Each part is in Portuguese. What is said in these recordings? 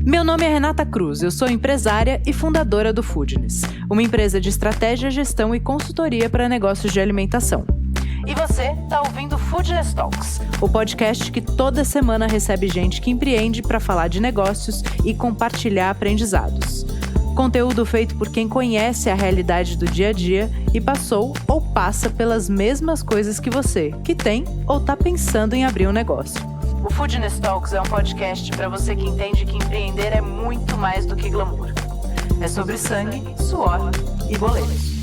Meu nome é Renata Cruz, eu sou empresária e fundadora do Foodness, uma empresa de estratégia, gestão e consultoria para negócios de alimentação. E você está ouvindo Foodness Talks, o podcast que toda semana recebe gente que empreende para falar de negócios e compartilhar aprendizados. Conteúdo feito por quem conhece a realidade do dia a dia e passou ou passa pelas mesmas coisas que você, que tem ou está pensando em abrir um negócio. O Foodness Talks é um podcast para você que entende que empreender é muito mais do que glamour. É sobre sangue, suor e boletos.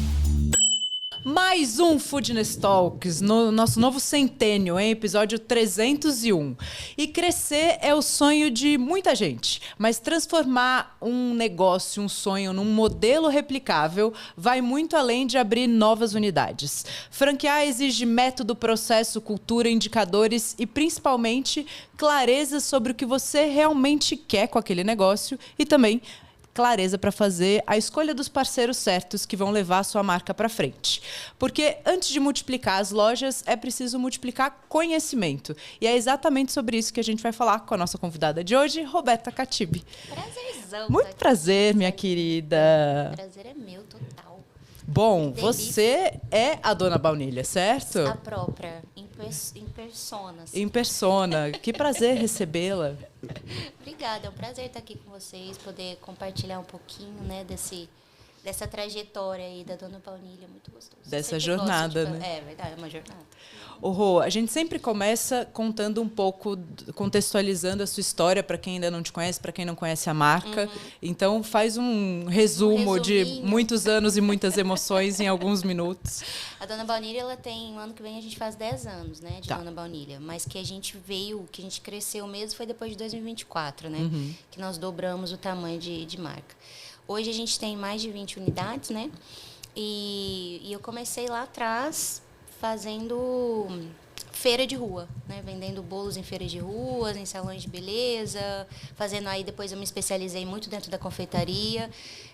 Mais um Foodness Talks, no nosso novo centênio, em episódio 301. E crescer é o sonho de muita gente, mas transformar um negócio, um sonho, num modelo replicável vai muito além de abrir novas unidades. Franquear exige método, processo, cultura, indicadores e, principalmente, clareza sobre o que você realmente quer com aquele negócio e também clareza para fazer a escolha dos parceiros certos que vão levar a sua marca para frente. Porque antes de multiplicar as lojas, é preciso multiplicar conhecimento. E é exatamente sobre isso que a gente vai falar com a nossa convidada de hoje, Roberta Catibi. Prazerzão. Muito prazer, minha querida. O prazer é meu, total. Bom, você é a Dona Baunilha, certo? A própria, em persona. Assim. Em persona. Que prazer recebê-la. Obrigada, é um prazer estar aqui com vocês, poder compartilhar um pouquinho, né, dessa trajetória aí da Dona Baunilha, muito gostoso. Dessa jornada, né? É verdade, é uma jornada. Ô, Rô, a gente sempre começa contando um pouco, contextualizando a sua história para quem ainda não te conhece, para quem não conhece a marca. Uhum. Então, faz um resumo de muitos anos e muitas emoções em alguns minutos. A Dona Baunilha, ela tem, no ano que vem a gente faz 10 anos, né, de Dona Baunilha. Mas que a gente cresceu mesmo foi depois de 2024, né? Uhum. Que nós dobramos o tamanho de marca. Hoje a gente tem mais de 20 unidades, né? E eu comecei lá atrás fazendo feira de rua, né? Vendendo bolos em feiras de ruas, em salões de beleza, fazendo aí, depois eu me especializei muito dentro da confeitaria,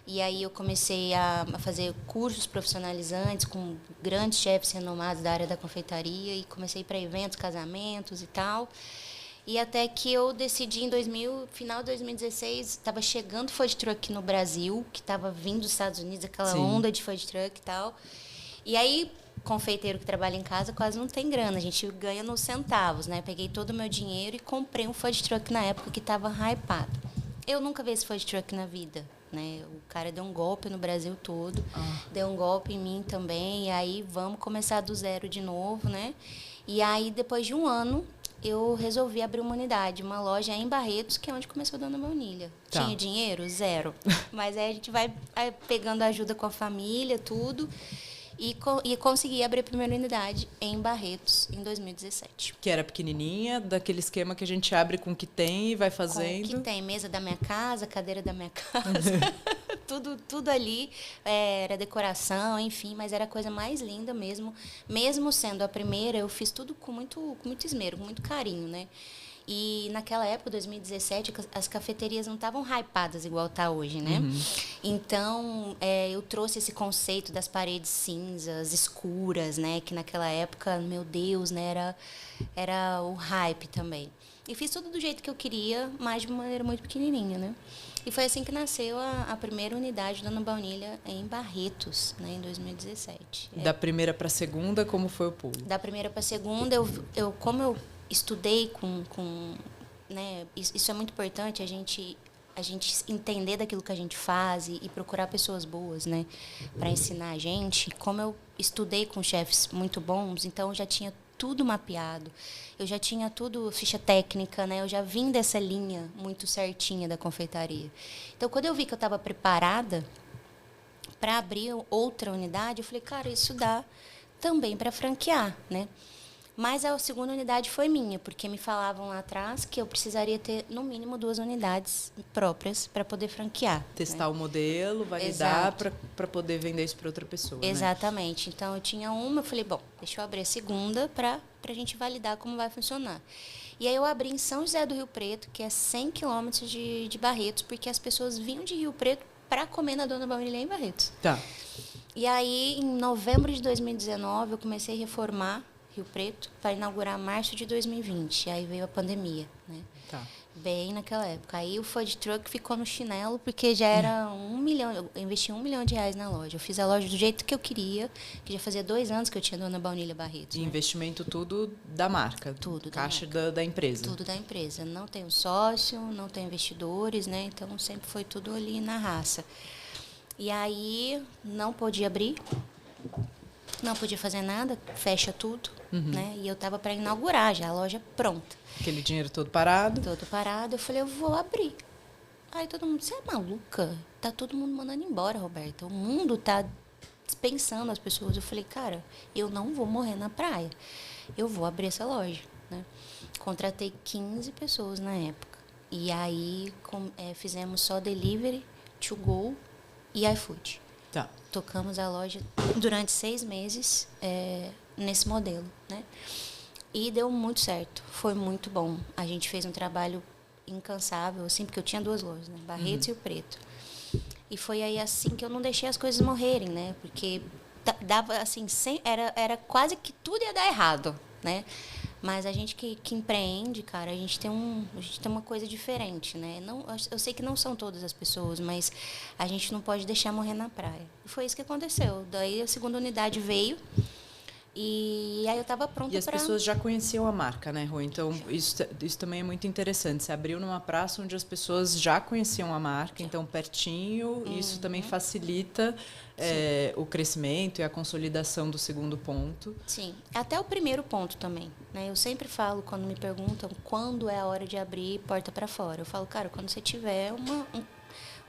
e aí eu comecei a fazer cursos profissionalizantes com grandes chefes renomados da área da confeitaria, e comecei para eventos, casamentos e tal. E até que eu decidi final de 2016, estava chegando food truck no Brasil, que estava vindo dos Estados Unidos, aquela onda de food truck e tal. E aí, confeiteiro que trabalha em casa quase não tem grana, a gente ganha nos centavos, né? Peguei todo o meu dinheiro e comprei um food truck na época que estava hypado. Eu nunca vi esse food truck na vida, né? O cara deu um golpe no Brasil todo, deu um golpe em mim também, e aí vamos começar do zero de novo, né? E aí, depois de um ano, eu resolvi abrir uma unidade, uma loja em Barretos, que é onde começou a Dona Baunilha. Tá. Tinha dinheiro? Zero. Mas aí a gente vai pegando ajuda com a família, tudo. E consegui abrir a primeira unidade em Barretos, em 2017. Que era pequenininha, daquele esquema que a gente abre com o que tem e vai fazendo. Com o que tem, mesa da minha casa, cadeira da minha casa, tudo ali, era decoração, enfim, mas era a coisa mais linda mesmo. Mesmo sendo a primeira, eu fiz tudo com muito esmero, com muito carinho, né? E naquela época, 2017, as cafeterias não estavam hypadas igual está hoje, né? Uhum. Então, eu trouxe esse conceito das paredes cinzas, escuras, né? Que naquela época, meu Deus, né? Era o hype também. E fiz tudo do jeito que eu queria, mas de uma maneira muito pequenininha, né? E foi assim que nasceu a primeira unidade da Dona Baunilha em Barretos, né? Em 2017. Da primeira para a segunda, como foi o pulo? Da primeira para a segunda, como eu estudei né, isso é muito importante, a gente entender daquilo que a gente faz e procurar pessoas boas, né, para ensinar a gente. Como eu estudei com chefes muito bons, então eu já tinha tudo mapeado, eu já tinha tudo, ficha técnica, né, eu já vim dessa linha muito certinha da confeitaria. Então, quando eu vi que eu estava preparada para abrir outra unidade, eu falei, cara, isso dá também para franquear, né? Mas a segunda unidade foi minha, porque me falavam lá atrás que eu precisaria ter, no mínimo, 2 unidades próprias para poder franquear. Testar, né, o modelo, validar para poder vender isso para outra pessoa. Exatamente. Né? Então, eu tinha uma, eu falei, bom, deixa eu abrir a segunda para a gente validar como vai funcionar. E aí eu abri em São José do Rio Preto, que é 100 quilômetros de Barretos, porque as pessoas vinham de Rio Preto para comer na Dona Baunilha em Barretos. Tá. E aí, em novembro de 2019, eu comecei a reformar Rio Preto para inaugurar março de 2020. Aí veio a pandemia, né? Tá. Bem naquela época. Aí o food truck ficou no chinelo, porque já era 1 milhão. Eu investi R$1 milhão na loja. Eu fiz a loja do jeito que eu queria, que já fazia 2 anos que eu tinha Dona Baunilha Barretos. E investimento tudo da marca? Tudo da caixa marca. Da empresa? Tudo da empresa. Não tenho sócio, não tenho investidores, né? Então sempre foi tudo ali na raça. E aí não podia abrir, não podia fazer nada, fecha tudo, né? E eu estava para inaugurar já a loja pronta. Aquele dinheiro todo parado? Todo parado. Eu falei, eu vou abrir. Aí todo mundo, você é maluca? Tá todo mundo mandando embora, Roberta. O mundo tá dispensando as pessoas. Eu falei, cara, eu não vou morrer na praia. Eu vou abrir essa loja, né? Contratei 15 pessoas na época. E aí fizemos só delivery, to go e iFood. Tá. Tocamos a loja durante 6 meses nesse modelo, né? E deu muito certo, foi muito bom. A gente fez um trabalho incansável, assim, porque eu tinha 2 lojas, né? Barretos e o Preto. E foi aí assim que eu não deixei as coisas morrerem, né? Porque dava assim, era quase que tudo ia dar errado, né? Mas a gente que empreende, cara, a gente tem uma coisa diferente, né? Não, eu sei que não são todas as pessoas, mas a gente não pode deixar morrer na praia. E foi isso que aconteceu. Daí a segunda unidade veio. E aí eu estava pronta para... E as pessoas já conheciam a marca, né, Rô? Então, isso também é muito interessante. Você abriu numa praça onde as pessoas já conheciam a marca, então, pertinho, isso também facilita o crescimento e a consolidação do segundo ponto. Sim, até o primeiro ponto também, né? Eu sempre falo, quando me perguntam quando é a hora de abrir porta para fora, eu falo, cara, quando você tiver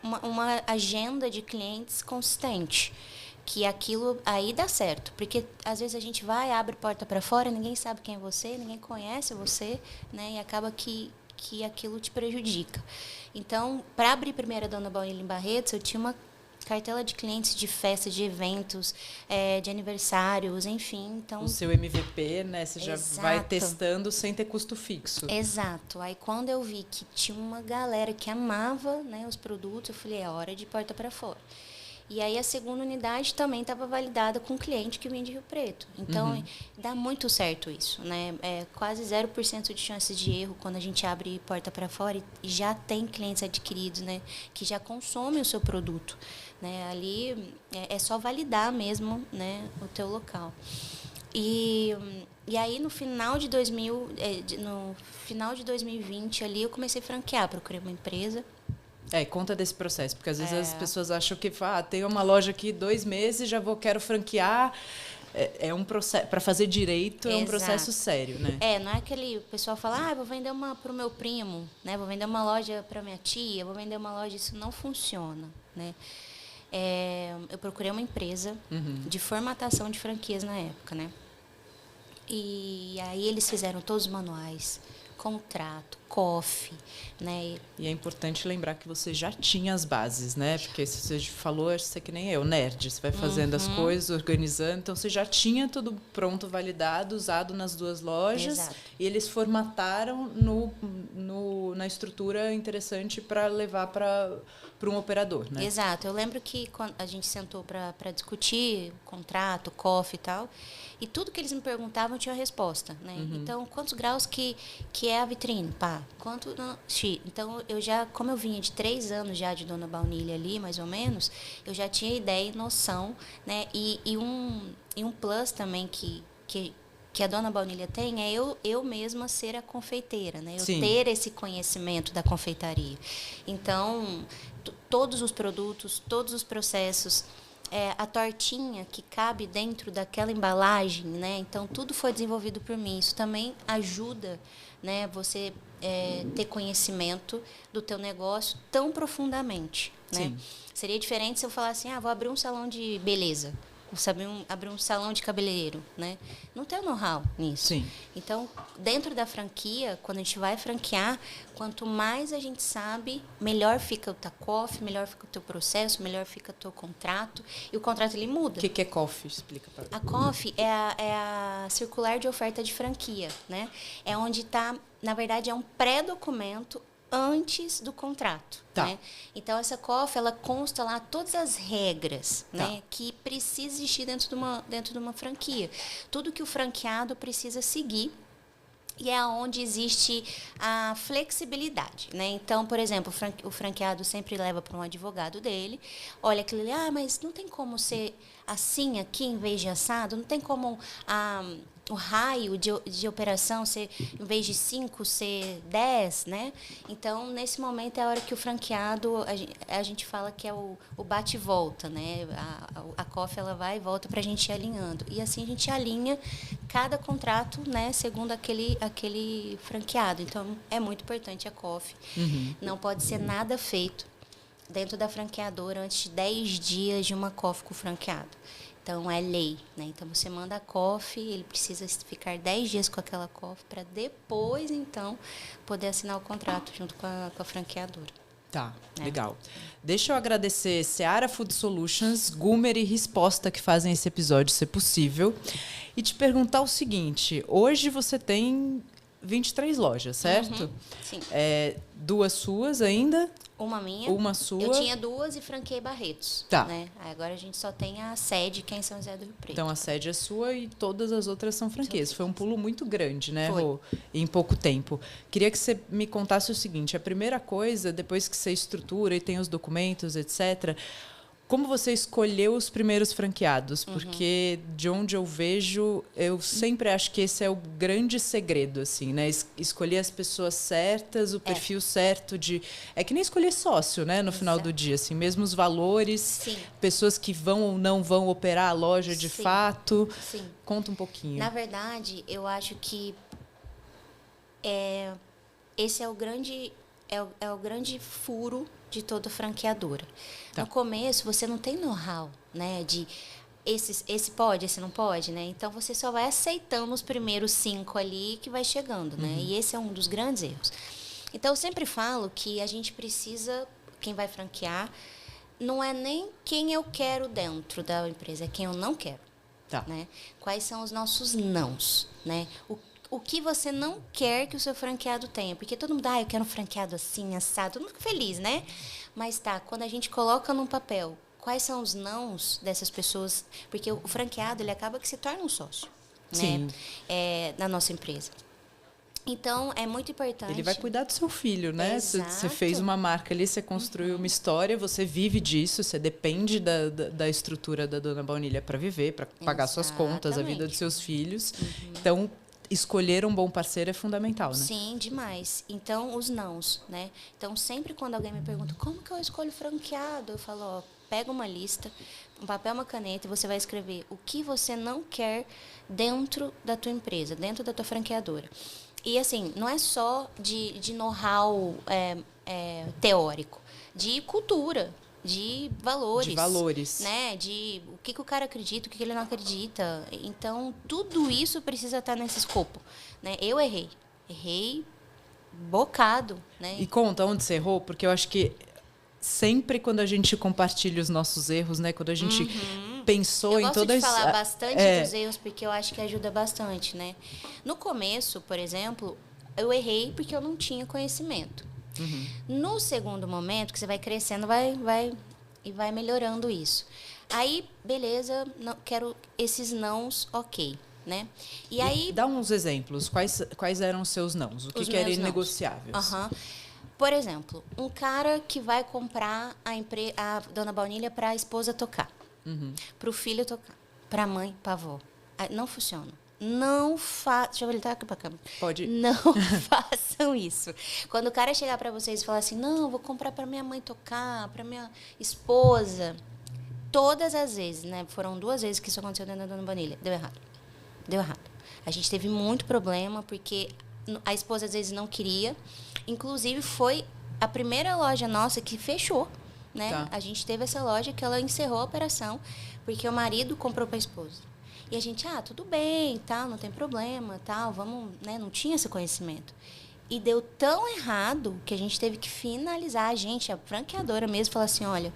uma agenda de clientes consistente, que aquilo aí dá certo, porque às vezes a gente vai, abre porta para fora, ninguém sabe quem é você, ninguém conhece você, né, e acaba que aquilo te prejudica. Então, para abrir primeiro a Dona Baunilha em Barretos, eu tinha uma cartela de clientes de festas, de eventos, de aniversários, enfim. Então, o seu MVP, né, você já exato. vai testando sem ter custo fixo. Exato. Aí quando eu vi que tinha uma galera que amava, né, os produtos, eu falei, é hora de porta para fora. E aí a segunda unidade também estava validada com um cliente que vem de Rio Preto. Então, dá muito certo isso, né? É quase 0% de chances de erro quando a gente abre porta para fora e já tem clientes adquiridos, né? Que já consomem o seu produto, né? Ali é só validar mesmo, né, o teu local. E aí no final de 2020 ali eu comecei a franquear, procurei uma empresa. Conta desse processo, porque às vezes as pessoas acham que tem uma loja aqui 2 meses, quero franquear. É um processo, para fazer direito, é um processo sério, né? Não é aquele, o pessoal fala, vou vender uma para o meu primo, né? Vou vender uma loja para minha tia, vou vender uma loja, isso não funciona, né? Eu procurei uma empresa de formatação de franquias na época, né? E aí eles fizeram todos os manuais, contrato, COF, né? E é importante lembrar que você já tinha as bases, né? Porque se você falou, você é que nem eu, nerd, você vai fazendo as coisas, organizando, então você já tinha tudo pronto, validado, usado nas 2 lojas. Exato. E eles formataram na estrutura interessante para levar para um operador, né? Exato. Eu lembro que quando a gente sentou para discutir contrato, COF e tal, e tudo que eles me perguntavam tinha resposta, né? Então, quantos graus que é a vitrine? Pá, quanto... Não, então, eu já, como eu vinha de 3 anos já de Dona Baunilha ali, mais ou menos, eu já tinha ideia e noção, né? E um plus também que a Dona Baunilha tem é eu mesma ser a confeiteira, né? Eu ter esse conhecimento da confeitaria. Então, todos os produtos, todos os processos, a tortinha que cabe dentro daquela embalagem, né? Então, tudo foi desenvolvido por mim. Isso também ajuda, né, você ter conhecimento do teu negócio tão profundamente, né? Sim. Seria diferente se eu falasse, vou abrir um salão de beleza, abrir um salão de cabeleireiro, né? Não tem know-how nisso. Sim. Então, dentro da franquia, quando a gente vai franquear, quanto mais a gente sabe, melhor fica o teu COF, melhor fica o teu processo, melhor fica o teu contrato. E o contrato, ele muda. O que é COF? Explica para mim. A COF é a circular de oferta de franquia, né? É onde está, na verdade, é um pré-documento antes do contrato, né? Então, essa COF, ela consta lá todas as regras, né, que precisa existir dentro de uma franquia. Tudo que o franqueado precisa seguir E é onde existe a flexibilidade, né? Então, por exemplo, o franqueado sempre leva para um advogado dele, olha aquilo ali, mas não tem como ser assim aqui em vez de assado, não tem como o raio de operação ser, em vez de 5, ser 10, né? Então, nesse momento é a hora que o franqueado, a gente fala que é o bate e volta, né? A COF, ela vai e volta para a gente ir alinhando. E assim a gente alinha cada contrato, né, segundo aquele franqueado. Então, é muito importante a COF. Não pode ser nada feito dentro da franqueadora antes de 10 dias de uma COF com o franqueado. Então, é lei, né? Então, você manda a COF, ele precisa ficar 10 dias com aquela COF para depois, então, poder assinar o contrato junto com a franqueadora. Tá, legal. Deixa eu agradecer Seara Food Solutions, Gumer e Resposta que fazem esse episódio ser possível. E te perguntar o seguinte, hoje você tem 23 lojas, certo? Sim. 2 suas ainda? Uma minha. Uma sua. Eu tinha 2 e franqueei Barretos. Tá. Né? Agora a gente só tem a sede, que é em São José do Rio Preto. Então, a sede é sua e todas as outras são franquias. Foi um pulo muito grande, né, Foi. Rô? Em pouco tempo. Queria que você me contasse o seguinte, a primeira coisa, depois que você estrutura e tem os documentos, etc., como você escolheu os primeiros franqueados? Porque de onde eu vejo, eu sempre acho que esse é o grande segredo, assim, né? Escolher as pessoas certas, o perfil certo de... É que nem escolher sócio, né? No final do dia, assim, mesmo os valores, Sim. pessoas que vão ou não vão operar a loja de fato. Sim. Conta um pouquinho. Na verdade, eu acho que esse é o grande furo de toda franqueadora. Tá. No começo, você não tem know-how, né? De esse pode, esse não pode, né? Então, você só vai aceitando os primeiros 5 ali que vai chegando, né? E esse é um dos grandes erros. Então, eu sempre falo que a gente precisa, quem vai franquear, não é nem quem eu quero dentro da empresa, é quem eu não quero. Tá. Né? Quais são os nossos nãos, né? O que você não quer que o seu franqueado tenha? Porque todo mundo, eu quero um franqueado assim, assado, todo mundo fica feliz, né? Mas quando a gente coloca num papel, quais são os nãos dessas pessoas? Porque o franqueado, ele acaba que se torna um sócio, Sim. né? Na nossa empresa. Então, é muito importante. Ele vai cuidar do seu filho, né? Exato. Você fez uma marca ali, você construiu uma história, você vive disso, você depende da estrutura da Dona Baunilha para viver, para pagar suas contas, a vida dos seus filhos. Então, escolher um bom parceiro é fundamental, né? Sim, demais. Então, os nãos, né? Então, sempre quando alguém me pergunta como que eu escolho franqueado, eu falo, pega uma lista, um papel, uma caneta, e você vai escrever o que você não quer dentro da tua empresa, dentro da tua franqueadora. E, assim, não é só de know-how teórico, de cultura, de valores. De valores. Né? De o que o cara acredita, o que ele não acredita. Então, tudo isso precisa estar nesse escopo. Né? Eu errei. Errei bocado. Né? E conta onde você errou, porque eu acho que sempre quando a gente compartilha os nossos erros, né? Quando a gente pensou em todas... Eu gosto de falar bastante dos erros, porque eu acho que ajuda bastante, né? No começo, por exemplo, eu errei porque eu não tinha conhecimento. No segundo momento, que você vai crescendo, vai melhorando isso. Aí, beleza, quero esses nãos, ok, né? E aí... Dá uns exemplos. Quais eram os seus nãos? O que era inegociável? Por exemplo, um cara que vai comprar a Dona Baunilha para a esposa tocar, para o filho tocar, para a mãe, para a avó. Não funciona. Não façam. Deixa eu voltar aqui para a câmera. Pode. Não façam isso. Quando o cara chegar para vocês e falar assim, não, vou comprar para minha mãe tocar, para minha esposa. Todas as vezes, né? Foram 2 vezes que isso aconteceu dentro da Dona Baunilha. Deu errado. Deu errado. A gente teve muito problema, porque a esposa às vezes não queria. Inclusive, foi a primeira loja nossa que fechou. Né? Tá. A gente teve essa loja que ela encerrou a operação, porque o marido comprou para a esposa. E a gente, tudo bem, tal, não tem problema, tal, vamos, né? Não tinha esse conhecimento. E deu tão errado que a gente teve que finalizar. A franqueadora mesmo, falou assim, olha,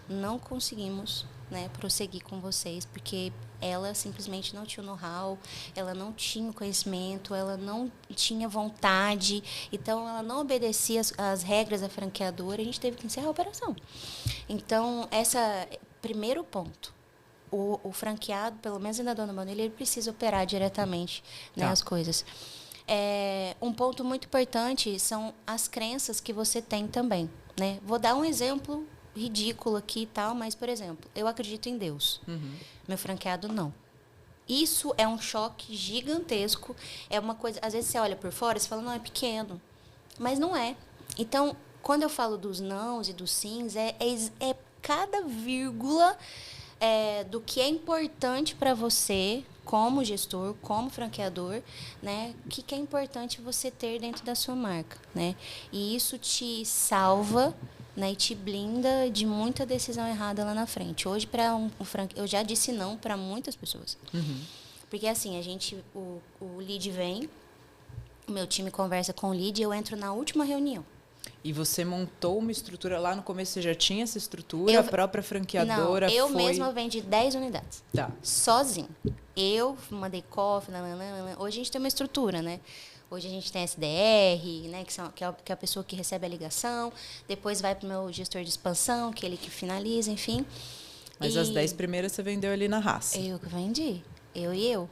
não conseguimos, né, prosseguir com vocês, porque ela simplesmente não tinha o know-how, ela não tinha o conhecimento, ela não tinha vontade, então ela não obedecia as regras da franqueadora, a gente teve que encerrar a operação. Então, primeiro ponto. O franqueado, pelo menos na Dona Baunilha, ele precisa operar diretamente, né, as coisas. Um ponto muito importante são as crenças que você tem também, né? Vou dar um exemplo ridículo aqui e tal, mas, por exemplo, eu acredito em Deus. Meu franqueado não. Isso é um choque gigantesco. É uma coisa... Às vezes você olha por fora e você fala, não, é pequeno. Mas não é. Então, quando eu falo dos nãos e dos sims, é cada vírgula do que é importante para você, como gestor, como franqueador, né? O que é importante você ter dentro da sua marca, né? E isso te salva, né, e te blinda de muita decisão errada lá na frente. Hoje, eu já disse não para muitas pessoas. Porque, assim, o lead vem, o meu time conversa com o lead e eu entro na última reunião. E você montou uma estrutura lá no começo, você já tinha essa estrutura? A própria franqueadora eu mesma vendi 10 unidades. Tá. Sozinho. Eu mandei cofre, hoje a gente tem uma estrutura, né? Hoje a gente tem SDR, né, que é a pessoa que recebe a ligação, depois vai para o meu gestor de expansão, que é ele que finaliza, enfim. Mas as 10 primeiras você vendeu ali na raça. Eu que vendi, eu.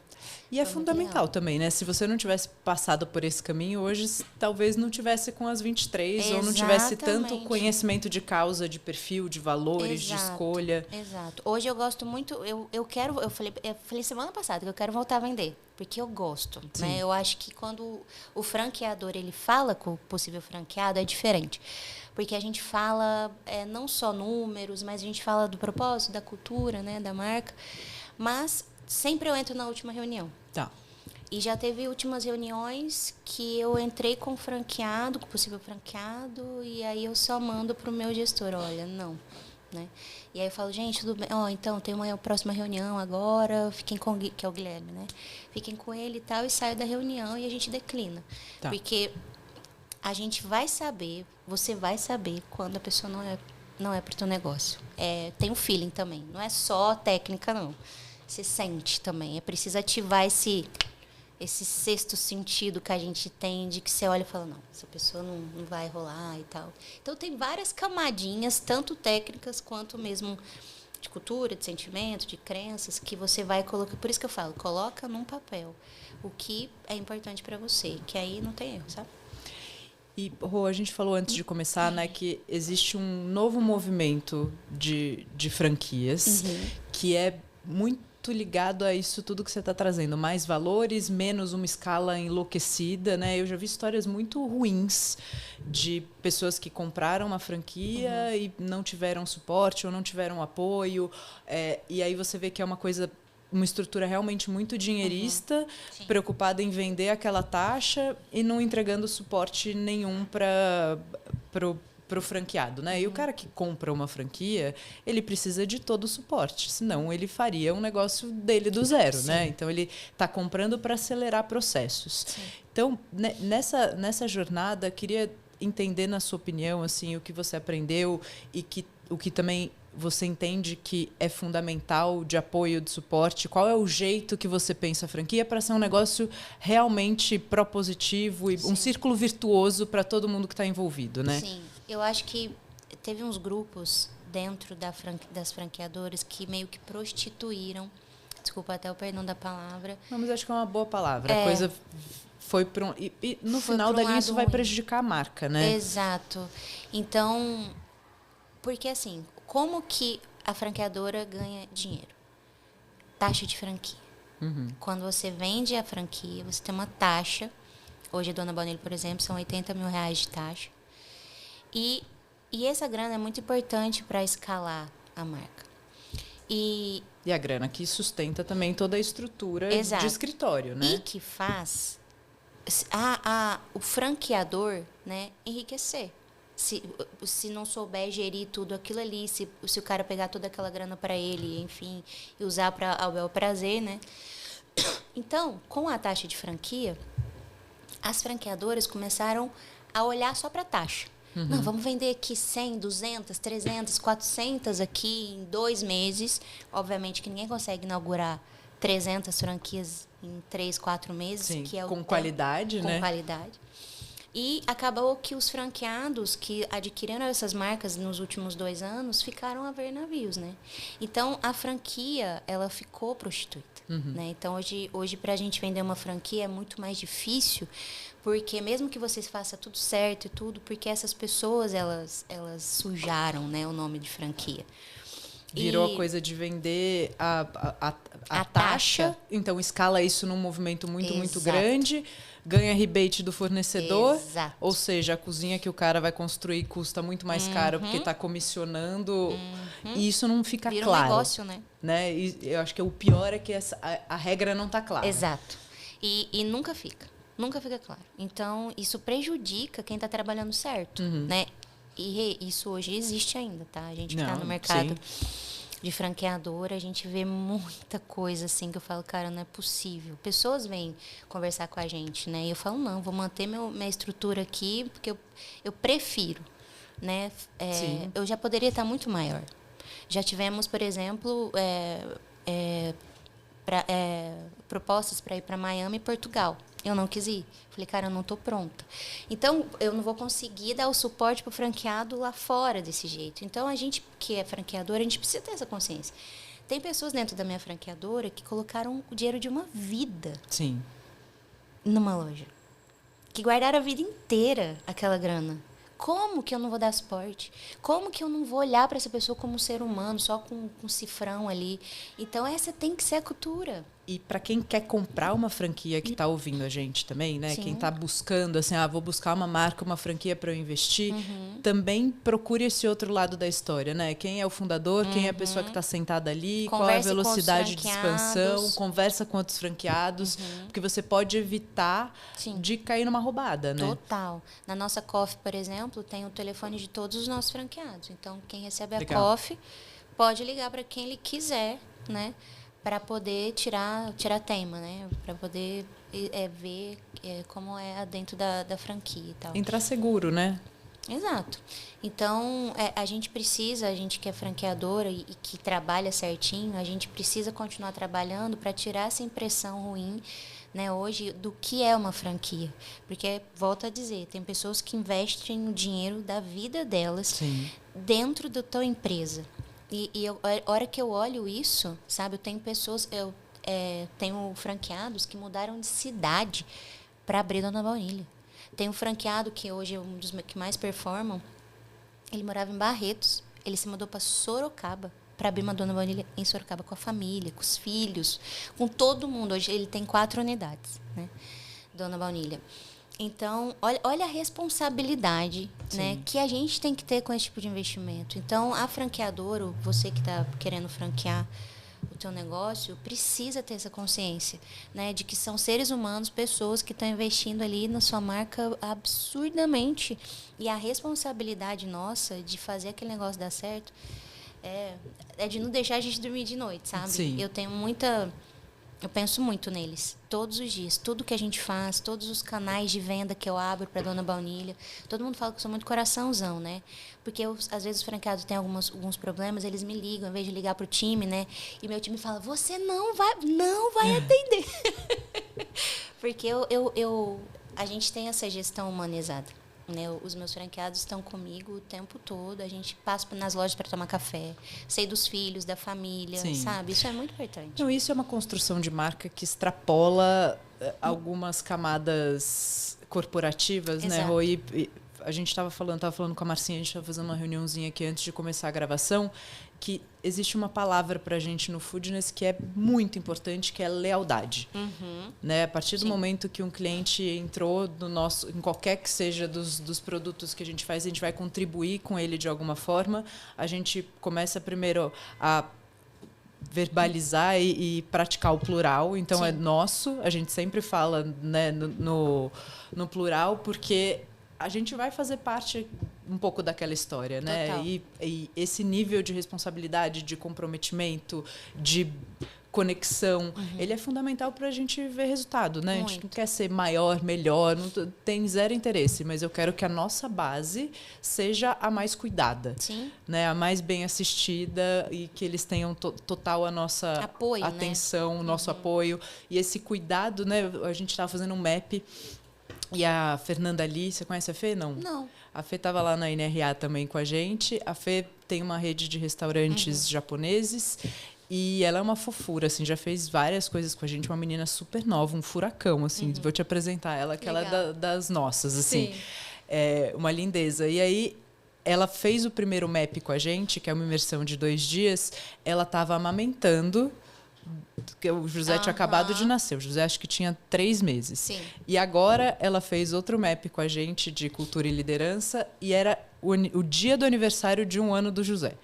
E é fundamental também, né? Se você não tivesse passado por esse caminho, hoje talvez não tivesse com as 23, Exatamente. Ou não tivesse tanto conhecimento de causa, de perfil, de valores, de escolha. Exato. Hoje eu gosto muito, eu falei semana passada que eu quero voltar a vender, porque eu gosto, né? Eu acho que quando o franqueador ele fala com o possível franqueado, é diferente. Porque a gente fala não só números, mas a gente fala do propósito, da cultura, né, da marca. Mas sempre eu entro na última reunião. Tá. E já teve últimas reuniões que eu entrei com franqueado, com possível franqueado, e aí eu só mando para o meu gestor, olha, não. Né? E aí eu falo, gente, tudo bem, então tem uma próxima reunião agora, fiquem com que é o Guilherme, né? Fiquem com ele e tal, e saio da reunião e a gente declina. Tá. Porque a gente vai saber, você vai saber quando a pessoa não é para o teu negócio. Tem um feeling também, não é só técnica, não. Você sente também. É preciso ativar esse sexto sentido que a gente tem, de que você olha e fala, não, essa pessoa não vai rolar e tal. Então, tem várias camadinhas, tanto técnicas quanto mesmo de cultura, de sentimento, de crenças, que você vai colocar. Por isso que eu falo, coloca num papel o que é importante para você, que aí não tem erro, sabe? E, Rô, a gente falou antes de começar, né, que existe um novo movimento de franquias, que é muito ligado a isso tudo que você está trazendo. Mais valores, menos uma escala enlouquecida, né? Eu já vi histórias muito ruins de pessoas que compraram uma franquia e não tiveram suporte ou não tiveram apoio. E aí você vê que é uma estrutura realmente muito dinheirista, preocupada em vender aquela taxa e não entregando suporte nenhum para o franqueado, né? E o cara que compra uma franquia, ele precisa de todo o suporte, senão ele faria um negócio dele do zero, né? Então ele está comprando para acelerar processos. Então, nessa jornada, queria entender, na sua opinião, assim, o que você aprendeu e o que também você entende que é fundamental de apoio, de suporte. Qual é o jeito que você pensa a franquia para ser um negócio realmente propositivo e um círculo virtuoso para todo mundo que está envolvido, né? Sim. Eu acho que teve uns grupos dentro das franqueadoras que meio que prostituíram, desculpa até o perdão da palavra. Não, mas acho que é uma boa palavra. A coisa foi para um... E no final dali isso vai prejudicar a marca, né? Exato. Então, porque assim, como que a franqueadora ganha dinheiro? Taxa de franquia. Quando você vende a franquia, você tem uma taxa. Hoje a Dona Baunilha, por exemplo, são R$80 mil de taxa. E essa grana é muito importante para escalar a marca. E a grana que sustenta também toda a estrutura de escritório, né? E que faz o franqueador, né, enriquecer. Se não souber gerir tudo aquilo ali, se o cara pegar toda aquela grana para ele, enfim, e usar ao bel prazer, né? Então, com a taxa de franquia, as franqueadoras começaram a olhar só para a taxa. Não, vamos vender aqui 100, 200, 300, 400 aqui em 2 meses. Obviamente que ninguém consegue inaugurar 300 franquias em 3, 4 meses. Sim, que é com qualidade, né? Com qualidade. E acabou que os franqueados que adquiriram essas marcas nos últimos 2 anos ficaram a ver navios, né? Então, a franquia, ela ficou prostituída. Né? Então, hoje para a gente vender uma franquia é muito mais difícil, porque mesmo que você faça tudo certo e tudo, porque essas pessoas, elas sujaram, né, o nome de franquia. Virou a coisa de vender a taxa, então escala isso num movimento muito grande, ganha rebate do fornecedor, Exato. Ou seja, a cozinha que o cara vai construir custa muito mais caro porque está comissionando, e isso não fica Vira claro. Um negócio, né? E eu acho que o pior é que a regra não está clara. Exato. E nunca fica. Nunca fica claro. Então, isso prejudica quem está trabalhando certo, né? E isso hoje existe ainda, tá? A gente que está no mercado de franqueadora, a gente vê muita coisa assim que eu falo, cara, não é possível. Pessoas vêm conversar com a gente, né? E eu falo, não, vou manter minha estrutura aqui, porque eu prefiro, né? Eu já poderia estar muito maior. Já tivemos, por exemplo, propostas para ir para Miami e Portugal. Eu não quis ir. Falei, cara, eu não estou pronta. Então, eu não vou conseguir dar o suporte para o franqueado lá fora desse jeito. Então, a gente que é franqueadora, a gente precisa ter essa consciência. Tem pessoas dentro da minha franqueadora que colocaram o dinheiro de uma vida numa loja. Que guardaram a vida inteira aquela grana. Como que eu não vou dar suporte? Como que eu não vou olhar para essa pessoa como um ser humano, só com um cifrão ali? Então, essa tem que ser a cultura. E para quem quer comprar uma franquia que está ouvindo a gente também, né? Quem está buscando, assim, vou buscar uma marca, uma franquia para eu investir, também procure esse outro lado da história, né? Quem é o fundador, quem é a pessoa que está sentada ali, qual é a velocidade de expansão, conversa com outros franqueados, porque você pode evitar de cair numa roubada, né? Total. Na nossa Coffee, por exemplo, tem o telefone de todos os nossos franqueados. Então, quem recebe a Legal. Coffee pode ligar para quem ele quiser, né? Para poder tirar tema, né? Para poder ver como é dentro da franquia e tal. Entrar seguro, né? Exato. Então, a gente que é franqueadora e que trabalha certinho, a gente precisa continuar trabalhando para tirar essa impressão ruim, né, hoje, do que é uma franquia. Porque, volto a dizer, tem pessoas que investem o dinheiro da vida delas dentro da tua empresa. E a hora que eu olho isso, sabe, eu tenho pessoas, tenho franqueados que mudaram de cidade para abrir Dona Baunilha. Tem um franqueado que hoje é um dos que mais performam, ele morava em Barretos, ele se mudou para Sorocaba para abrir uma Dona Baunilha em Sorocaba com a família, com os filhos, com todo mundo. Hoje ele tem 4 unidades, né, Dona Baunilha. Então, olha a responsabilidade, né, que a gente tem que ter com esse tipo de investimento. Então, a franqueadora, você que está querendo franquear o teu negócio, precisa ter essa consciência, né, de que são seres humanos, pessoas que estão investindo ali na sua marca absurdamente. E a responsabilidade nossa de fazer aquele negócio dar certo é de não deixar a gente dormir de noite, sabe? Sim. Eu penso muito neles, todos os dias. Tudo que a gente faz, todos os canais de venda que eu abro para Dona Baunilha. Todo mundo fala que eu sou muito coraçãozão, né? Porque às vezes os franqueados têm alguns problemas, eles me ligam, em vez de ligar para o time, né? E meu time fala, você não vai atender. Porque a gente tem essa gestão humanizada. Né, os meus franqueados estão comigo o tempo todo. A gente passa nas lojas para tomar café. Sei dos filhos, da família, sabe? Isso é muito importante. Não, isso é uma construção de marca que extrapola algumas camadas corporativas, né, Rô? A gente estava falando com a Marcinha, a gente estava fazendo uma reuniãozinha aqui antes de começar a gravação, que existe uma palavra para a gente no Foodness que é muito importante, que é lealdade. Né? A partir do momento que um cliente entrou em qualquer que seja dos produtos que a gente faz, a gente vai contribuir com ele de alguma forma, a gente começa primeiro a verbalizar e praticar o plural. Então, é nosso, a gente sempre fala, né, no plural, porque a gente vai fazer parte um pouco daquela história, né? E esse nível de responsabilidade, de comprometimento, de conexão, ele é fundamental para a gente ver resultado, né? Muito. A gente não quer ser maior, melhor, não tem zero interesse, mas eu quero que a nossa base seja a mais cuidada, né? A mais bem assistida e que eles tenham total a nossa atenção, o nosso apoio. E esse cuidado, né? A gente estava fazendo um map E a Fernanda Lee, você conhece a Fê? Não. Não. A Fê estava lá na NRA também com a gente. A Fê tem uma rede de restaurantes japoneses e ela é uma fofura, assim, já fez várias coisas com a gente. Uma menina super nova, um furacão, assim. Vou te apresentar ela, que ela é das nossas, assim. Sim. É uma lindeza. E aí, ela fez o primeiro MAP com a gente, que é uma imersão de 2 dias. Ela estava amamentando. O José tinha acabado de nascer. O José acho que tinha 3 meses. Sim. E agora ela fez outro MAP com a gente de cultura e liderança e era o dia do aniversário de 1 ano do José.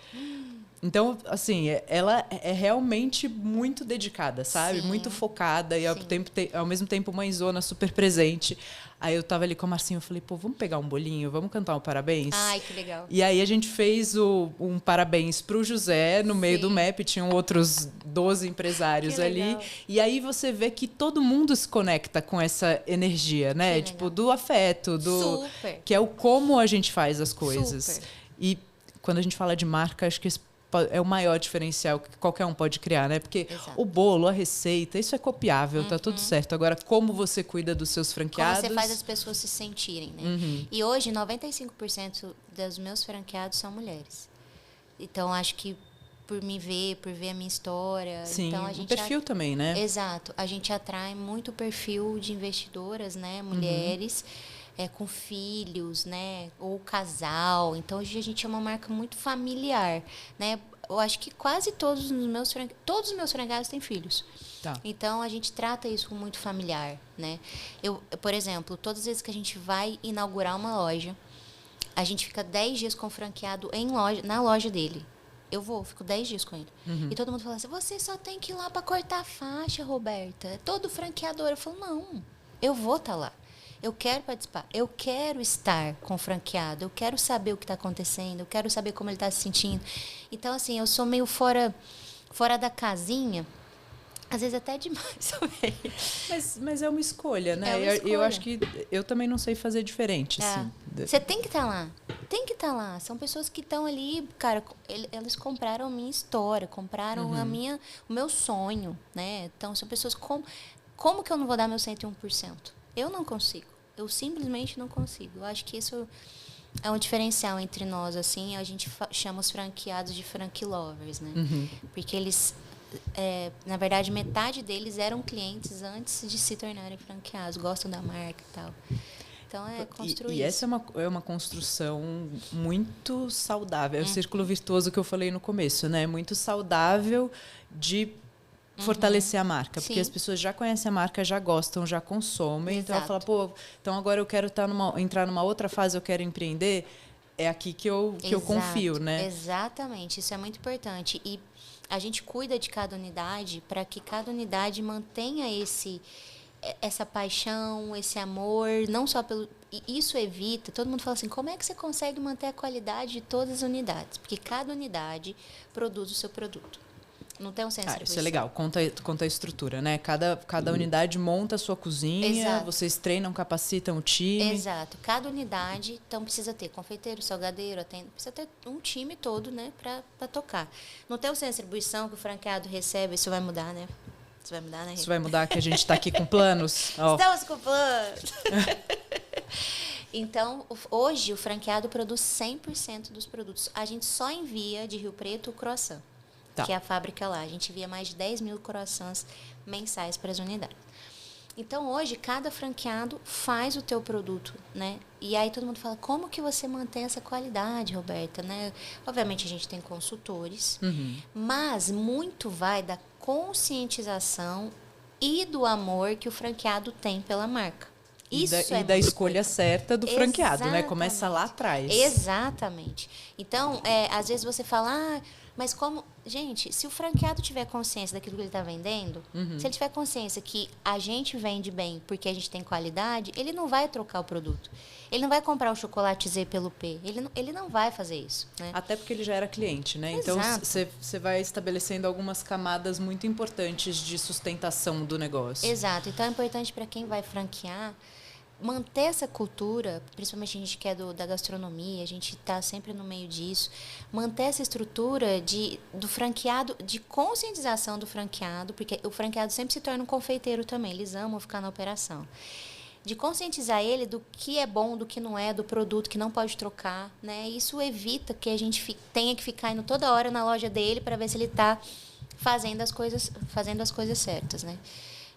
Então, assim, ela é realmente muito dedicada, sabe? Sim. Muito focada e ao mesmo tempo mãezona, super presente. Aí eu tava ali com a Marcinha, eu falei, pô, vamos pegar um bolinho, vamos cantar um parabéns? Ai, que legal. E aí a gente fez um parabéns pro José, no meio do MAP, tinham outros 12 empresários Que ali. legal. E aí você vê que todo mundo se conecta com essa energia, né? Que Tipo, legal. do afeto, Super. que é o como a gente faz as coisas. Super. E quando a gente fala de marca, acho que esse é o maior diferencial que qualquer um pode criar, né? Porque Exato. o bolo, a receita, isso é copiável, tá tudo certo. Agora, como você cuida dos seus franqueados... Como você faz as pessoas se sentirem, né? E hoje, 95% dos meus franqueados são mulheres. Então, acho que por me ver, por ver a minha história... Sim, então, a o gente perfil também, né? Exato. A gente atrai muito perfil de investidoras, né? Mulheres... com filhos, né? Ou casal. Então, hoje a gente é uma marca muito familiar, né? Eu acho que quase todos os meus franqueados têm filhos. Tá. Então, a gente trata isso muito familiar, né? Por exemplo, todas as vezes que a gente vai inaugurar uma loja, a gente fica 10 dias com o franqueado na loja dele. Fico 10 dias com ele. E todo mundo fala assim, você só tem que ir lá para cortar a faixa, Roberta. Todo franqueador. Eu falo, não, eu vou estar lá. Eu quero participar, eu quero estar com o franqueado, eu quero saber o que está acontecendo, eu quero saber como ele está se sentindo. Então, assim, eu sou meio fora da casinha, às vezes até demais. Mas é uma escolha, né? É uma escolha. Eu acho que eu também não sei fazer diferente, assim. Você tem que estar lá. Tem que estar lá. São pessoas que estão ali, cara, eles compraram a minha história, compraram o meu sonho, né? Então, são pessoas como que eu não vou dar meu 101%? Eu não consigo. Eu simplesmente não consigo. Eu acho que isso é um diferencial entre nós, assim. A gente chama os franqueados de franque lovers, né? Porque eles, na verdade, metade deles eram clientes antes de se tornarem franqueados. Gostam da marca e tal. Então, construir E essa é uma construção muito saudável. É o círculo virtuoso que eu falei no começo, né? Muito saudável de fortalecer a marca, porque Sim. as pessoas já conhecem a marca, já gostam, já consomem. Exato. Então ela fala, pô, então agora eu quero entrar numa outra fase, eu quero empreender. É aqui que eu confio, né? Exatamente, isso é muito importante. E a gente cuida de cada unidade para que cada unidade mantenha essa paixão, esse amor, não só pelo... E isso evita, todo mundo fala assim, como é que você consegue manter a qualidade de todas as unidades? Porque cada unidade produz o seu produto. Não tem um senso de isso é legal. Conta a estrutura, né? Cada unidade monta a sua cozinha, Exato. Vocês treinam, capacitam o time. Exato. Cada unidade, então, precisa ter confeiteiro, salgadeiro, precisa ter um time todo, né, para tocar. Não tem o senso de distribuição que o franqueado recebe, isso vai mudar, né? Isso vai mudar, né? Isso vai mudar, que a gente está aqui com planos. Estamos com planos! Então, hoje, o franqueado produz 100% dos produtos. A gente só envia de Rio Preto o croissant. Tá. Que é a fábrica lá. A gente envia mais de 10 mil croissants mensais para as unidades. Então, hoje, cada franqueado faz o teu produto, né? E aí todo mundo fala, como que você mantém essa qualidade, Roberta? Né? Obviamente, a gente tem consultores, mas muito vai da conscientização e do amor que o franqueado tem pela marca. Isso e da escolha certa do franqueado, né? Começa lá atrás. Exatamente. Então, às vezes você fala, mas como... Gente, se o franqueado tiver consciência daquilo que ele está vendendo, se ele tiver consciência que a gente vende bem porque a gente tem qualidade, ele não vai trocar o produto. Ele não vai comprar o chocolate Z pelo P. Ele não vai fazer isso. Né? Até porque ele já era cliente, né? Exato. Então, você vai estabelecendo algumas camadas muito importantes de sustentação do negócio. Exato. Então, é importante para quem vai franquear manter essa cultura, principalmente a gente que é da gastronomia, a gente está sempre no meio disso, manter essa estrutura do franqueado, de conscientização do franqueado, porque o franqueado sempre se torna um confeiteiro também, eles amam ficar na operação. de conscientizar ele do que é bom, do que não é, do produto que não pode trocar, né? Isso evita que a gente tenha que ficar indo toda hora na loja dele para ver se ele está fazendo as coisas certas, né?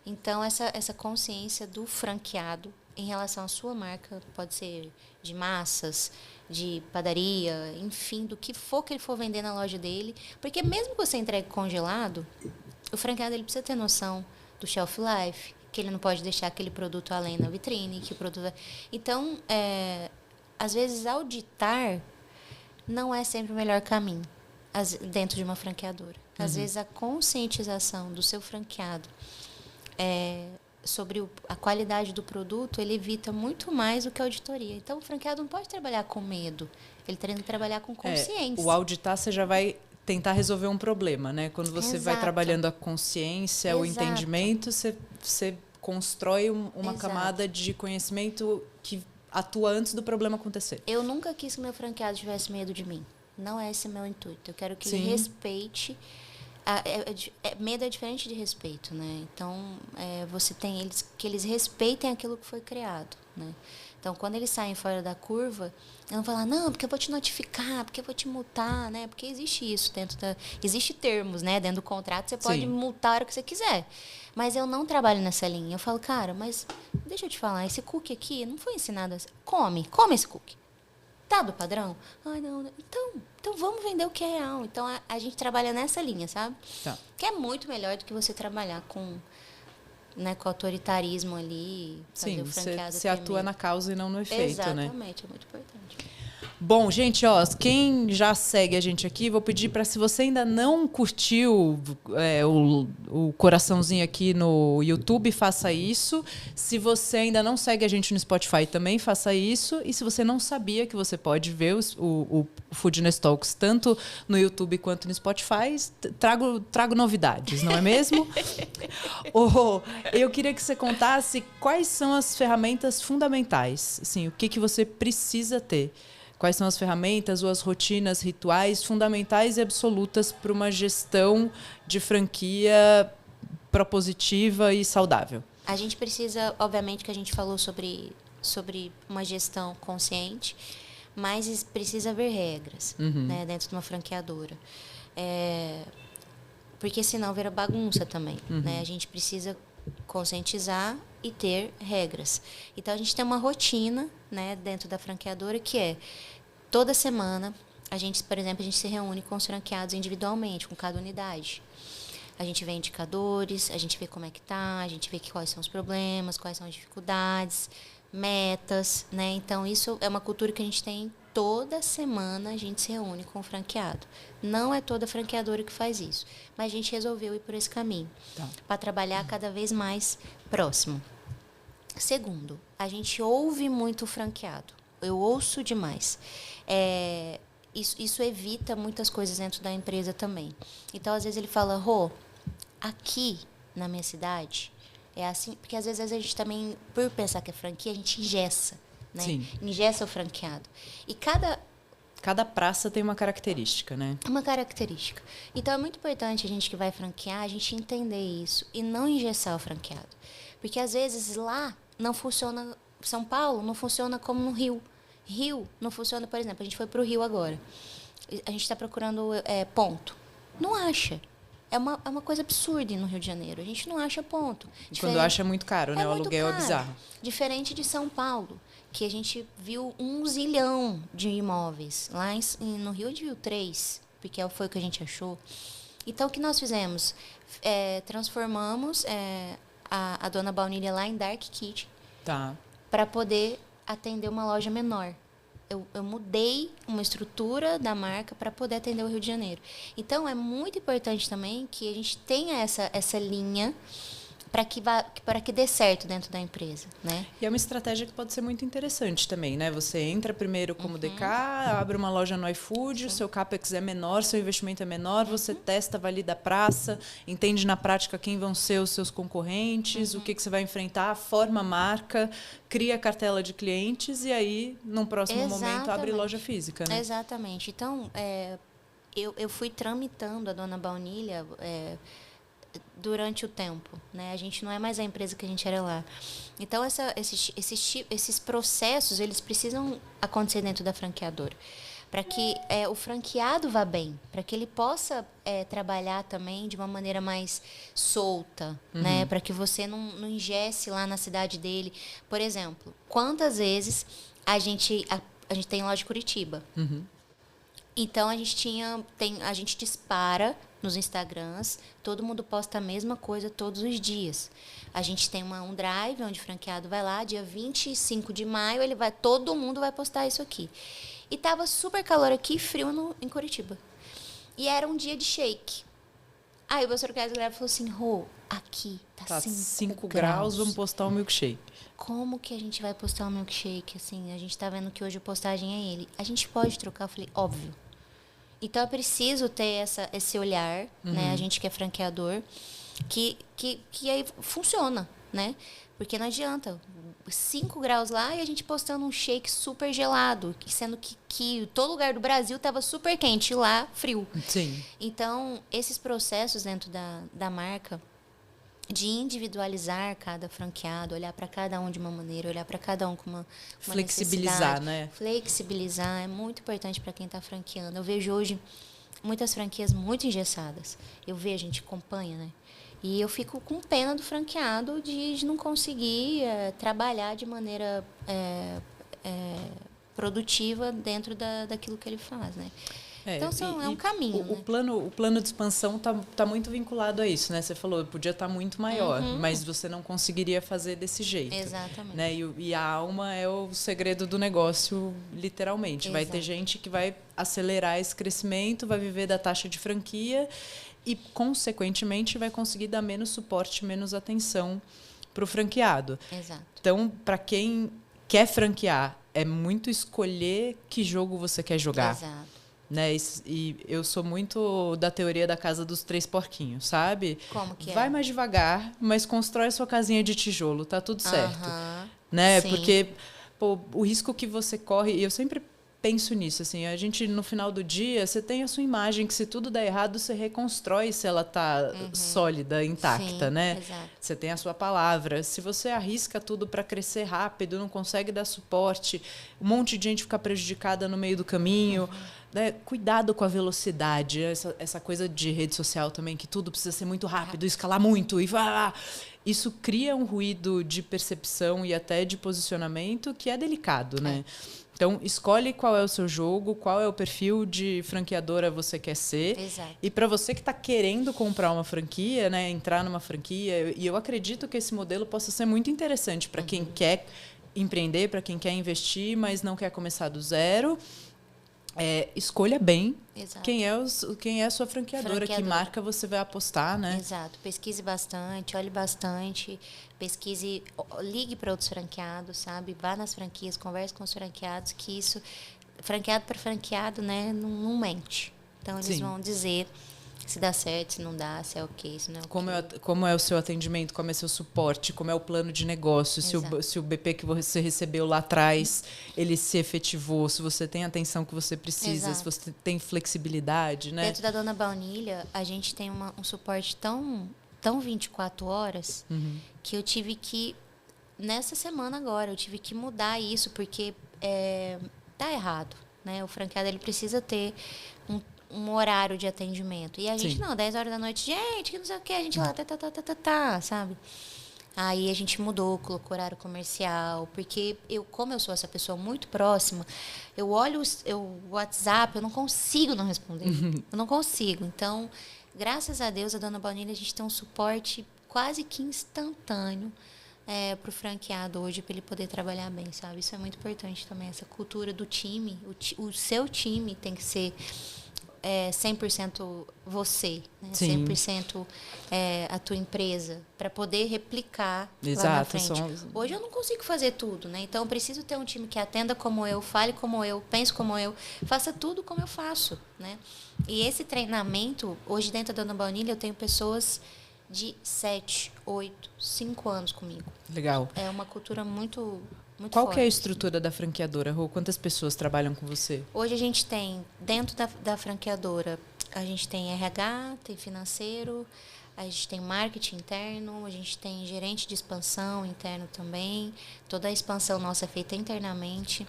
Então, essa consciência do franqueado em relação à sua marca, pode ser de massas, de padaria, enfim, do que for que ele for vender na loja dele. Porque mesmo que você entregue congelado, o franqueado ele precisa ter noção do shelf life, que ele não pode deixar aquele produto além na vitrine, que o produto... Então, às vezes, auditar não é sempre o melhor caminho dentro de uma franqueadora. Às vezes, a conscientização do seu franqueado sobre a qualidade do produto, ele evita muito mais do que a auditoria. Então, o franqueado não pode trabalhar com medo, ele tem que trabalhar com consciência. O auditar, você já vai tentar resolver um problema, né? Quando você vai trabalhando a consciência, o entendimento, você constrói uma camada de conhecimento que atua antes do problema acontecer. Eu nunca quis que meu franqueado tivesse medo de mim. Não é esse meu intuito. Eu quero que ele respeite. Medo é diferente de respeito, né? Então, você tem que eles respeitem aquilo que foi criado, né? Então, quando eles saem fora da curva, eu não falar, não, porque eu vou te notificar, porque eu vou te multar, né? Porque existe isso existe termos, né? Dentro do contrato, você pode multar a hora que você quiser. Mas eu não trabalho nessa linha. Eu falo, cara, mas deixa eu te falar, esse cookie aqui não foi ensinado assim. Come esse cookie. Tá do padrão? Ai, não. Então vamos vender o que é real. Então, a gente trabalha nessa linha, sabe? Tá. Que é muito melhor do que você trabalhar com autoritarismo ali. Sim, você atua na causa e não no efeito, né? Exatamente, é muito importante. Bom, gente, quem já segue a gente aqui, vou pedir para, se você ainda não curtiu o coraçãozinho aqui no YouTube, faça isso. Se você ainda não segue a gente no Spotify, também faça isso. E se você não sabia que você pode ver o Foodness Talks tanto no YouTube quanto no Spotify, trago novidades, não é mesmo? Eu queria que você contasse quais são as ferramentas fundamentais, assim, o que você precisa ter. Quais são as ferramentas ou as rotinas, rituais fundamentais e absolutas para uma gestão de franquia propositiva e saudável? A gente precisa, obviamente, que a gente falou sobre uma gestão consciente, mas precisa haver regras, né, dentro de uma franqueadora. Porque senão vira bagunça também. Né? A gente precisa conscientizar e ter regras. Então, a gente tem uma rotina, né, dentro da franqueadora que toda semana, por exemplo, a gente se reúne com os franqueados individualmente, com cada unidade. A gente vê indicadores, a gente vê como é que está, a gente vê quais são os problemas, quais são as dificuldades, metas, né? Então, isso é uma cultura que a gente tem toda semana, a gente se reúne com o franqueado. Não é toda franqueadora que faz isso, mas a gente resolveu ir por esse caminho, para trabalhar cada vez mais próximo. Segundo, a gente ouve muito o franqueado. Eu ouço demais. Isso evita muitas coisas dentro da empresa também. Então, às vezes, ele fala, aqui na minha cidade é assim, porque às vezes a gente também, por pensar que é franquia, a gente engessa, né? Sim. Engessa o franqueado. E cada praça tem uma característica, né? Uma característica. Então, é muito importante a gente que vai franquear, a gente entender isso e não engessar o franqueado. Porque, às vezes, lá não funciona... São Paulo não funciona como no Rio. Rio não funciona, por exemplo, a gente foi para o Rio agora. A gente está procurando ponto. Não acha. É uma coisa absurda no Rio de Janeiro. A gente não acha ponto. Quando acha é muito caro, né? O aluguel é bizarro. Diferente de São Paulo, que a gente viu 1 zilhão de imóveis. Lá no Rio a gente viu 3, porque foi o que a gente achou. Então, o que nós fizemos? Transformamos a Dona Baunilha lá em Dark Kitchen. Tá. Para poder atender uma loja menor. Eu mudei uma estrutura da marca para poder atender o Rio de Janeiro. Então, é muito importante também que a gente tenha essa linha para que dê certo dentro da empresa, né? E é uma estratégia que pode ser muito interessante também, né? Você entra primeiro como DK, abre uma loja no iFood, o seu CAPEX é menor, seu investimento é menor, você testa, valida a praça, entende na prática quem vão ser os seus concorrentes, o que você vai enfrentar, forma a marca, cria a cartela de clientes e aí, num próximo momento, abre loja física, né? Exatamente. Então, eu fui tramitando a Dona Baunilha durante o tempo, né? A gente não é mais a empresa que a gente era lá. Então, esses processos, eles precisam acontecer dentro da franqueadora, para que o franqueado vá bem, para que ele possa trabalhar também de uma maneira mais solta, né? Para que você não ingesse lá na cidade dele. Por exemplo, quantas vezes a gente tem loja de Curitiba. Então, a gente dispara nos Instagrams, todo mundo posta a mesma coisa todos os dias. A gente tem um drive, onde o franqueado vai lá, dia 25 de maio, todo mundo vai postar isso aqui. E tava super calor aqui, frio em Curitiba. E era um dia de shake. Aí o meu sorocaiano falou assim, Rô, aqui tá 5 graus, vamos postar um milkshake. Como que a gente vai postar um milkshake? Assim, a gente tá vendo que hoje a postagem é ele. A gente pode trocar? Eu falei, óbvio. Então, é preciso ter esse olhar, né? A gente que é franqueador, que aí funciona, né? Porque não adianta 5 graus lá e a gente postando um shake super gelado, sendo que todo lugar do Brasil estava super quente e lá frio. Sim. Então, esses processos dentro da marca, de individualizar cada franqueado, olhar para cada um de uma maneira, olhar para cada um com uma flexibilizar, né? Flexibilizar é muito importante para quem está franqueando. Eu vejo hoje muitas franquias muito engessadas. A gente acompanha, né? E eu fico com pena do franqueado de não conseguir trabalhar de maneira produtiva dentro daquilo que ele faz, né? Então, é um caminho. O plano de expansão tá muito vinculado a isso, né? Você falou, podia estar muito maior, mas você não conseguiria fazer desse jeito. Exatamente. Né? E a alma é o segredo do negócio, literalmente. Exato. Vai ter gente que vai acelerar esse crescimento, vai viver da taxa de franquia e, consequentemente, vai conseguir dar menos suporte, menos atenção para o franqueado. Exato. Então, para quem quer franquear, é muito escolher que jogo você quer jogar. Exato. Né? E eu sou muito da teoria da casa dos 3 porquinhos, sabe? Como que é? Vai mais devagar, mas constrói sua casinha de tijolo, tá tudo certo. Né? Sim. Porque o risco que você corre, e eu sempre penso nisso, assim, a gente no final do dia, você tem a sua imagem que se tudo der errado, você reconstrói se ela tá sólida, intacta, Sim, né? exato. Você tem a sua palavra. Se você arrisca tudo para crescer rápido, não consegue dar suporte, um monte de gente fica prejudicada no meio do caminho. Né? Cuidado com a velocidade, essa coisa de rede social também, que tudo precisa ser muito rápido, escalar muito. Isso cria um ruído de percepção e até de posicionamento que é delicado, né? Então, escolhe qual é o seu jogo, qual é o perfil de franqueadora você quer ser. Exato. E para você que está querendo comprar uma franquia, né, entrar numa franquia, e eu acredito que esse modelo possa ser muito interessante para quem quer empreender, para quem quer investir, mas não quer começar do zero. Escolha bem quem é a sua franqueadora, que marca você vai apostar, né? Exato. Pesquise bastante, olhe bastante, pesquise, ligue para outros franqueados, sabe? Vá nas franquias, converse com os franqueados, que isso, franqueado para franqueado, né, não mente. Então, eles vão dizer se dá certo, se não dá, se é ok, se não é ok. Como é o seu atendimento, como é o seu suporte, como é o plano de negócio, se o BP que você recebeu lá atrás, ele se efetivou, se você tem a atenção que você precisa, se você tem flexibilidade, né? Dentro da Dona Baunilha, a gente tem um suporte tão 24 horas que eu tive que, nessa semana agora, eu tive que mudar isso, porque tá errado, né? O franqueado, ele precisa ter um horário de atendimento. E a gente, 10 horas da noite, gente, que não sei o que, a gente lá, sabe? Aí a gente mudou, colocou horário comercial, porque como eu sou essa pessoa muito próxima, eu olho o WhatsApp, eu não consigo não responder. Eu não consigo. Então, graças a Deus, a Dona Baunilha, a gente tem um suporte quase que instantâneo para o franqueado hoje, para ele poder trabalhar bem, sabe? Isso é muito importante também, essa cultura do time. O seu time tem que ser 100% você, né? 100% a tua empresa, para poder replicar lá na frente. Hoje eu não consigo fazer tudo, né? Então eu preciso ter um time que atenda como eu, fale como eu, pense como eu, faça tudo como eu faço, né? E esse treinamento, hoje dentro da Dona Baunilha, eu tenho pessoas de 7, 8, 5 anos comigo. Legal. É uma cultura muito Qual forte. Que é a estrutura da franqueadora, Rô? Quantas pessoas trabalham com você? Hoje a gente tem, dentro da franqueadora, a gente tem RH, tem financeiro, A gente tem marketing interno, a gente tem gerente de expansão interno também. Toda a expansão nossa é feita internamente.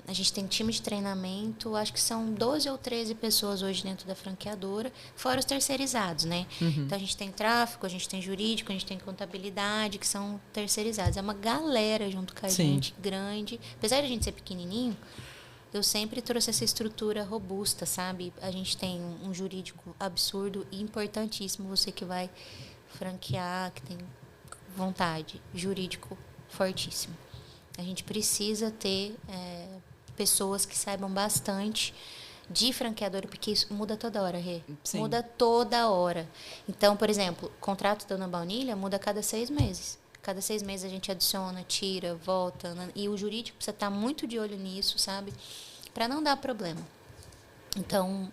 A gente tem time de treinamento, acho que são 12 ou 13 pessoas hoje dentro da franqueadora, fora os terceirizados, né? Então, a gente tem tráfego, a gente tem jurídico, a gente tem contabilidade, que são terceirizados. É uma galera junto com a gente, grande. Apesar de a gente ser pequenininho, eu sempre trouxe essa estrutura robusta, sabe? A gente tem um jurídico absurdo e importantíssimo, você que vai franquear, que tem vontade, jurídico fortíssimo. A gente precisa ter pessoas que saibam bastante de franqueadora, porque isso muda toda hora, Rê. Sim. Muda toda hora. Então, por exemplo, o contrato da Dona Baunilha muda a cada 6 meses. Cada 6 meses a gente adiciona, tira, volta. E o jurídico precisa estar muito de olho nisso, sabe? Para não dar problema. Então,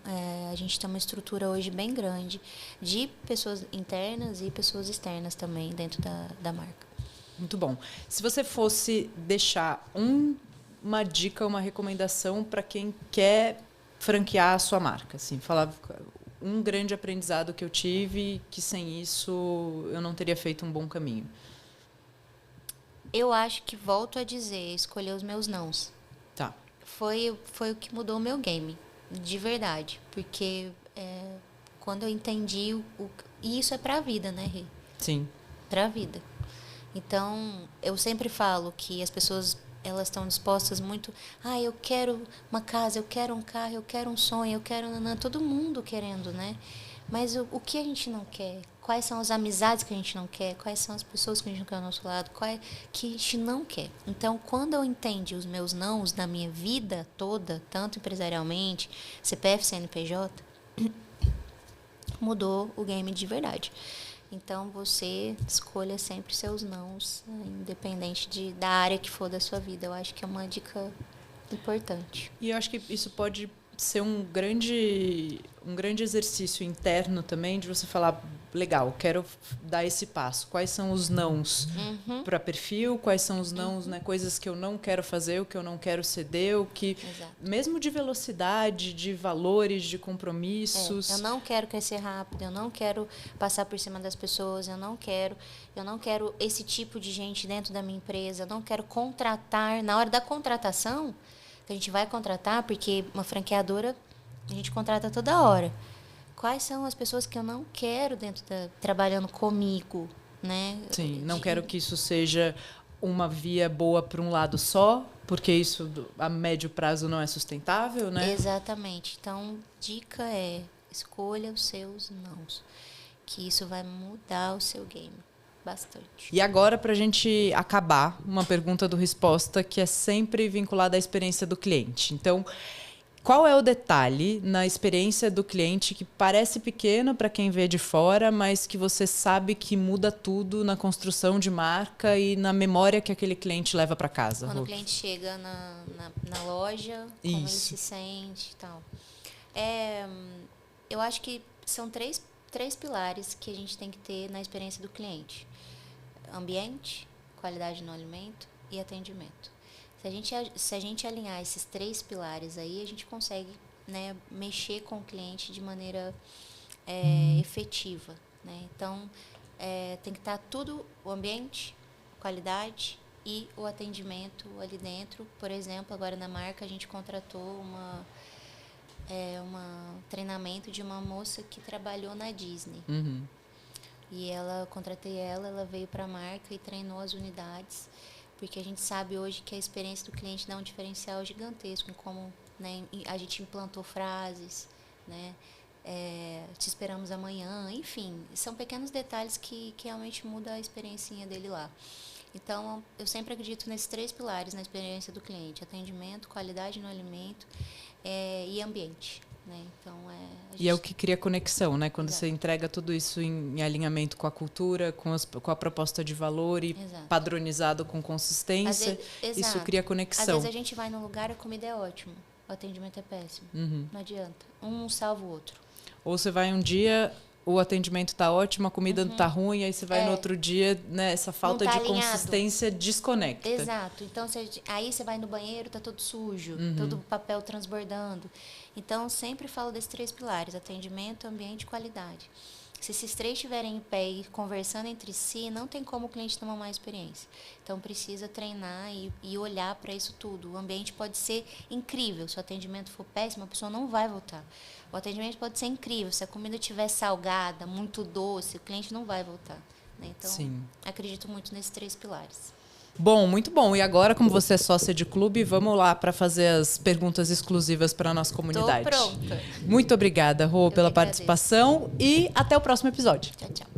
a gente tem uma estrutura hoje bem grande de pessoas internas e pessoas externas também dentro da marca. Muito bom. Se você fosse deixar uma dica, uma recomendação para quem quer franquear a sua marca, assim, falar um grande aprendizado que eu tive, que sem isso eu não teria feito um bom caminho. Eu acho que, volto a dizer, escolher os meus nãos. Tá. Foi o que mudou o meu game, de verdade. Porque quando eu entendi e isso é pra vida, né, Rê? Sim. Pra vida. Então, eu sempre falo que as pessoas, elas estão dispostas muito... eu quero uma casa, eu quero um carro, eu quero um sonho, eu quero... todo mundo querendo, né? Mas o que a gente não quer? Quais são as amizades que a gente não quer? Quais são as pessoas que a gente não quer ao nosso lado? Que a gente não quer? Então, quando eu entendi os meus nãos na minha vida toda, tanto empresarialmente, CPF, CNPJ, mudou o game de verdade. Então, você escolha sempre seus nãos, independente da área que for da sua vida. Eu acho que é uma dica importante. E eu acho que isso pode ser um grande exercício interno também, de você falar, legal, quero dar esse passo. Quais são os nãos para perfil? Quais são os nãos, né, coisas que eu não quero fazer, o que eu não quero ceder, o que... Exato. Mesmo de velocidade, de valores, de compromissos. Eu não quero crescer rápido, eu não quero passar por cima das pessoas, eu não quero esse tipo de gente dentro da minha empresa, eu não quero contratar. Na hora da contratação, que a gente vai contratar, porque uma franqueadora a gente contrata toda hora. Quais são as pessoas que eu não quero trabalhando comigo, né? Sim, não quero que isso seja uma via boa para um lado só, porque isso a médio prazo não é sustentável, né? Exatamente. Então, dica é, escolha os seus nãos, que isso vai mudar o seu game bastante. E agora, para a gente acabar, uma pergunta do Resposta que é sempre vinculada à experiência do cliente. Então, qual é o detalhe na experiência do cliente que parece pequeno para quem vê de fora, mas que você sabe que muda tudo na construção de marca e na memória que aquele cliente leva para casa? Quando o cliente chega na loja, como ele se sente e tal. Eu acho que são três pilares que a gente tem que ter na experiência do cliente: ambiente, qualidade no alimento e atendimento. Se a gente alinhar esses 3 pilares aí, a gente consegue, né, mexer com o cliente de maneira efetiva, né? Então, tem que estar tudo, o ambiente, qualidade e o atendimento ali dentro. Por exemplo, agora na marca a gente contratou um treinamento de uma moça que trabalhou na Disney. E contratei ela veio para a marca e treinou as unidades, porque a gente sabe hoje que a experiência do cliente dá um diferencial gigantesco em como, né, a gente implantou frases, né, te esperamos amanhã, enfim, são pequenos detalhes que realmente mudam a experiência dele lá. Então, eu sempre acredito nesses 3 pilares na experiência do cliente: atendimento, qualidade no alimento e ambiente. Né? Então, E é o que cria conexão, né? Quando você entrega tudo isso em alinhamento com a cultura, com a proposta de valor e padronizado com consistência, isso cria conexão. Às vezes a gente vai num lugar, a comida é ótima, o atendimento é péssimo. Não adianta. Um salva o outro. Ou você vai um dia, o atendimento está ótimo, a comida não está ruim, aí você vai no outro dia, né, essa falta de consistência desconecta. Exato. Então, aí você vai no banheiro, está todo sujo, todo o papel transbordando. Então, sempre falo desses 3 pilares: atendimento, ambiente e qualidade. Se esses 3 estiverem em pé e conversando entre si, não tem como o cliente ter uma má experiência. Então, precisa treinar e olhar para isso tudo. O ambiente pode ser incrível. Se o atendimento for péssimo, a pessoa não vai voltar. O atendimento pode ser incrível. Se a comida estiver salgada, muito doce, o cliente não vai voltar. Né? Então, sim, acredito muito nesses 3 pilares. Bom, muito bom. E agora, como você é sócia de clube, vamos lá para fazer as perguntas exclusivas para a nossa comunidade. Tô pronta. Muito obrigada, Rô, pela participação e até o próximo episódio. Tchau, tchau.